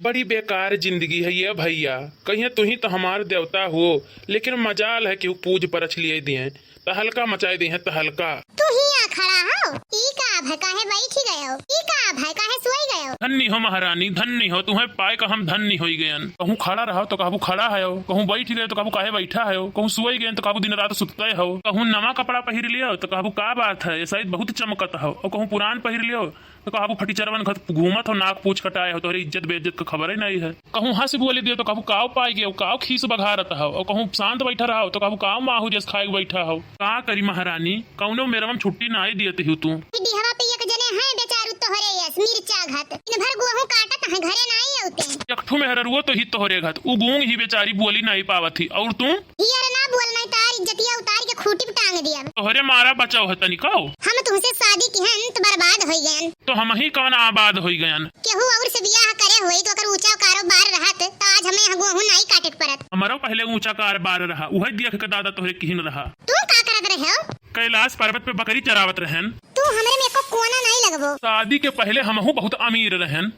बड़ी बेकार जिंदगी है ये भैया। कहीं तू ही तो हमारे देवता हो, लेकिन मजाल है कि वो पूज परछ लिए दिए तहलका मचाए दिए तहलका। तू ही आ खड़ा हो, ई का भय काहे बैठ गए हो, ई का भय काहे सोई गए हो। धन्य हो महारानी, धन्य हो, तुम्हें पाए का हम धन्य हो गए। कहूँ खड़ा रहो तो कहूँ खड़ा है, कहूँ बैठ गए तो कहूँ काहे बैठा है, कहूँ सोई गए तो कहूँ दिन रात सुतते हो, कहूँ नवा कपड़ा पहिर लियो तो कहूँ का बात है शायद बहुत चमकत हो, और कहूँ पुरान पहिर लियो तो कहूँ फटीचरवन घर घूमत हो, नाक पूछ कटाए हो, तोहरी इज्जत बेइज्जत का खबर ही नहीं है। कहूँ हंस बोले दियो तो कहूँ काव पाई गए, काव खीस बघारत हो, और कहूँ शांत बैठा रहो तो कहूँ काव माहू जैसे खाए बैठा हो। का करी महारानी, कौनो मेरम छुट्टी नहीं दियत ही तू। डिहवा पे एक जने है बेचारू तोहरे यस मिर्चा घात इन भर गोहू काटत है, घरे नहीं आउते। एकठू मेहररुओ तो ही तोहरे घत उ गूंग ही बेचारी बोली नहीं पावत ही, और तू हियर ना बोल नहीं तार इज्जतिया उतार के खूंटी पे टांग दिया। तोहरे मारा बचाओ है तनिको। हम तुमसे शादी की हन तो बर्बाद हो गयन, तो हम ही कौन आबाद हो गयन। केहू और से बियाह करे होई तो अगर ऊंचा कारोबार रहत तो आज हमें यहाँ गोहू नहीं काटे पड़त। हमारो पहले ऊंचा कारोबार रहा, उहे देख के दादा तोहरे किहिन रहा। तू का करत रहे हो? कैलाश पर्वत पे बकरी चरावत रहन। तू हमरे में को कोना नहीं लगबो। शादी के पहले हमहू बहुत अमीर रहन,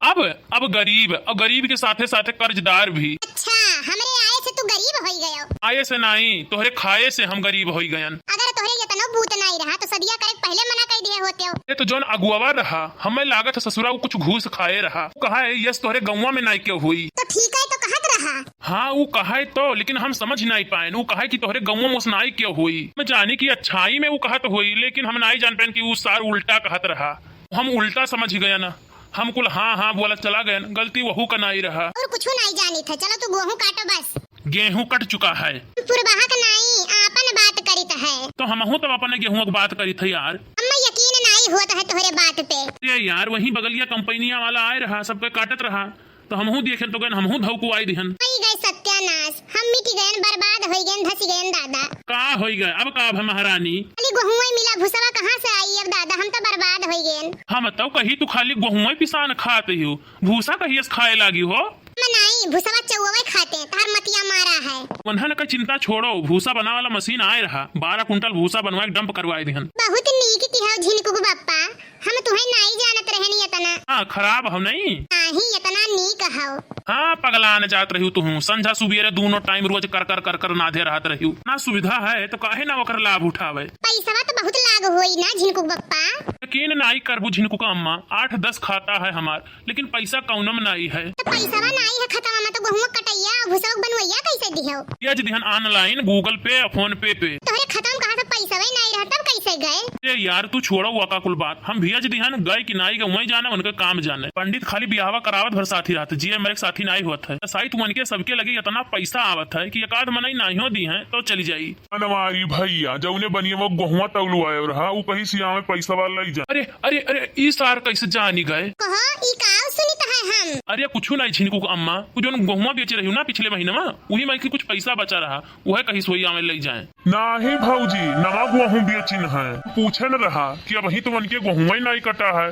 और अब गरीब, और गरीब के साथे साथे कर्जदार भी। अच्छा, हमरे आए से तू गरीब हो गयो। आए से नहीं, तोहरे खाए से हम गरीब हो गयन। अगर तोहरे इतना बूत नहीं रहा तो सदिया करे पहले मना कर दिए होते हो। ये तो जौन अगुआ रहा हमें लागत ससुरा वो कुछ घूस खाए रहा, कहा है यस तोहरे गौवा में नहीं क्यों हुई। तो ठीक है तो कहत रहा। हाँ वो कहा तो, लेकिन हम समझ नहीं पाए। वो कहा कि तोहरे गौवा में उसनाई क्यों हुई। मैं जाने की अच्छाई में वो कहत हुई, लेकिन हम नहीं जान पाए कि वो सार उल्टा कहत रहा। हम उल्टा समझ गए ना, हम कुल हाँ हाँ बोला चला गए, गलती वहू का नहीं रहा। और कुछ नहीं जानी था। चलो तू गेहूं काटो बस। गेहूं कट चुका है, पुरवाह का नहीं आपन बात करीत है। तो हमहू तो अपने गेहूं की बात करी थी यार। हमें यकीन नहीं होता है तोहरे बात पे। ये यार वही बगलिया कंपनिया वाला आए रहा, सबके काटत रहा, तो हमहू देखे तो गए, हमहू धौकू आई दिहन। होई गए सत्यानाश, हम मिट गए, बर्बाद हो गए, धस गए दादा। का हो गए अब का है महारानी। खाली गेहूं ही मिला, भूसवा कहाँ से आई अब दादा, हम तो बर्बाद हो गए। हम तो कही तू खाली गेहूं पिसान खाते हो, भूसा कही खाए लागी हो। नहीं, भूसवा चौवे खाते हैं, तार मतिया मारा है। उन्हें का चिंता छोड़ो, भूसा बना वाला मशीन आए रहा, 12 कुंटल भूसा बनवा डंप करवाए दिहन। बहुत नीक की है झिनकू बप्पा, हम तुम्हें नहीं जानत रहनी इतना। हाँ खराब हम नहीं इतना नीक हो। हाँ पगलान जात रही तू, संझा सुबेरे दोनों टाइम रोज कर कर नाधे रहत रही ना। सुविधा है तो काहे ना ओकर लाभ उठावे। पैसा तो बहुत लाग होई ना झिनकू बप्पा। यकीन नहीं करबू झिनकू का अम्मा, 8-10 खाता है हमार, लेकिन पैसा कौनम नहीं है। तो पैसा नहीं है खतवा में तो गेहूं कटैया भूसा बनवैया कैसे दिहो। ये दिहन ऑनलाइन गूगल पे फोन पे पे। तोहरे खत्म कहा था पैसा ही नहीं रहा तब कैसे गए। ये यार तू छोड़ो वो का कुल बात, हम भेज दिहन गए कि नहीं गए वही जाने, उनके काम जाने। पंडित खाली ब्याहवा करावत भर साथी रहत, जी मेरे साथी नहीं होता है। साइट मन के सबके लगे इतना पैसा आवत है कि एकाध मनई नहीं हो दी है तो चली जाई। अनवारी भैया जौने बनिए वो गेहुआ तौलू आए रहा, वो कहीं सिया में पैसा वाला लई जा। अरे अरे अरे ई सार कैसे जानी गए। कहो ई काव सुनित है हम। अरे कुछ नहीं झिनकू को अम्मा, वो जो गेहुआ बेच रही हूँ ना पिछले महीने में, वही में कुछ पैसा बचा रहा, वह कहीं सोई आवे ले जाए। नाही भौजी नवा गेहूं बेचिन है, पूछे न रहा कि अब ही तो मन के गेहुआ ही नहीं कटा है,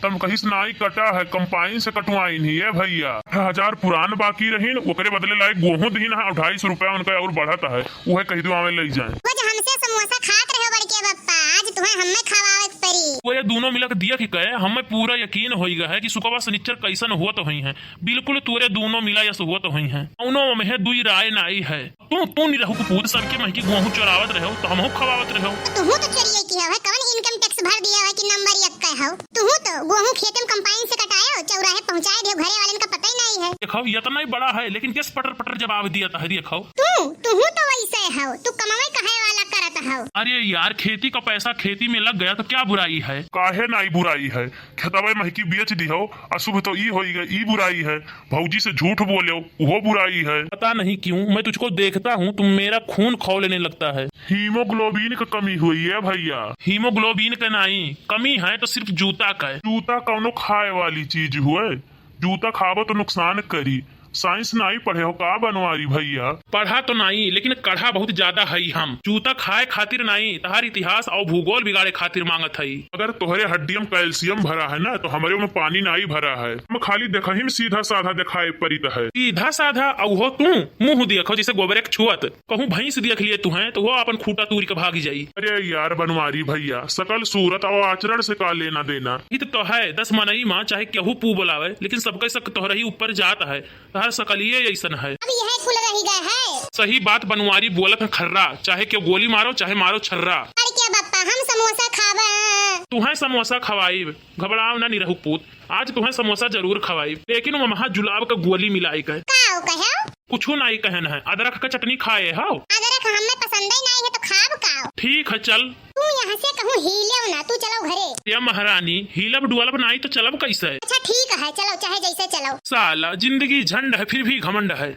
तब कहीं से नहीं कटा है, कंपाइन से कटवाई नहीं है भैया। 8,000 पुरान बाकी रही, ओकरे बदले लायक गेहूं दीन है, 250 रुपया उनका और बढ़ता है, वह कहीं तो आवे ले जाए। हमसे समोसा खात रहे बड़के बप्पा, आज तुम्हें हमें खवावे परी। वो ये दोनों मिलकर दिया कि कहे, हमें पूरा यकीन हो गया है कि सुकवा सनिच्चर कैसन हुआ तो हुई है, बिल्कुल तोरे दोनों मिला या हुआ तो हुई है, उन्हों में दुई राय नहीं है। तू नहीं रहू पूद सबके महकी गेहूं चुरावत रहो तो हमहू खवावत रहो। तू तो चोरी की है, कौन इनकम टैक्स भर दिया है कि नंबर 1 का हो। तू तो गेहूं खेत में कंपाइन से कटाया, चौराहे पहुंचाए दियो, घरे वाले का पता ही नहीं है। देखो इतना ही बड़ा है, लेकिन किस पटर पटर जवाब दिया था। देखो तू तो वैसे हो, तू कमाई कहे वाला करत हो। अरे यार खेती का पैसा खेती में लग गया तो क्या बुराई है। काहे नहीं बुराई है, खेतवा महकी बेच दी हो, अशुभ तो ई होई गई, ई बुराई है। भौजी से झूठ बोले वो बुराई है। पता नहीं क्यों मैं तुझको देखता हूँ तुम मेरा खून खौलने लगता है। हीमोग्लोबिन की कमी हुई है भैया। हीमोग्लोबिन का नहीं कमी है तो सिर्फ जूता का है। जूता कौनो खाए वाली चीज हुए, जूता खाबो तो नुकसान करी, साइंस नहीं पढ़े हो का बनवारी भैया? पढ़ा तो नहीं, लेकिन कढ़ा बहुत ज्यादा है। हम जूता खाए खातिर नहीं, तहार इतिहास और भूगोल बिगाड़े खातिर मांगत है। अगर तोहरे हड्डियों में कैल्शियम भरा है ना, तो हमारे में पानी नहीं भरा है। हम खाली देखही में सीधा साधा दिखाई परित है। सीधा साधा औ तू मुंह देखो जैसे गोबरे के छुअत। कहूँ भैंस देख लिए तू है तो वो अपन खूटा तूरी के भागी जाई। अरे यार बनवारी भैया, सकल सूरत और आचरण से का लेना देना? हित तो है 10 मनई माँ चाहे केहू पू बोलावे, लेकिन सबके शक तोहरा ही ऊपर जाता है। तहार सकलिये ऐसन है। अब यह कुल रही गए है। सही बात बनवारी बोलत है खर्रा, चाहे क्यों गोली मारो चाहे मारो छर्रा। अरे क्या बापा, हम समोसा खावा। तुम्हें समोसा खवाई, घबराओ ना निरहु पूत। आज तुम्हें समोसा जरूर खवाई, लेकिन वो महा जुलाब का गोली मिलाई कहे। का कहो? कुछ नहीं कहन है। अदरक का चटनी खाए हो? अदरक हमें पसंद ही नहीं है तो खाब का। ठीक है चल। तू यहाँ से कहूँ हिले ना, तू चलो घरे। या महारानी हीलब डुअलब नहीं तो चलब कैसे? अच्छा ठीक है, चलो चाहे जैसे चलो। साला जिंदगी झंड है फिर भी घमंड है।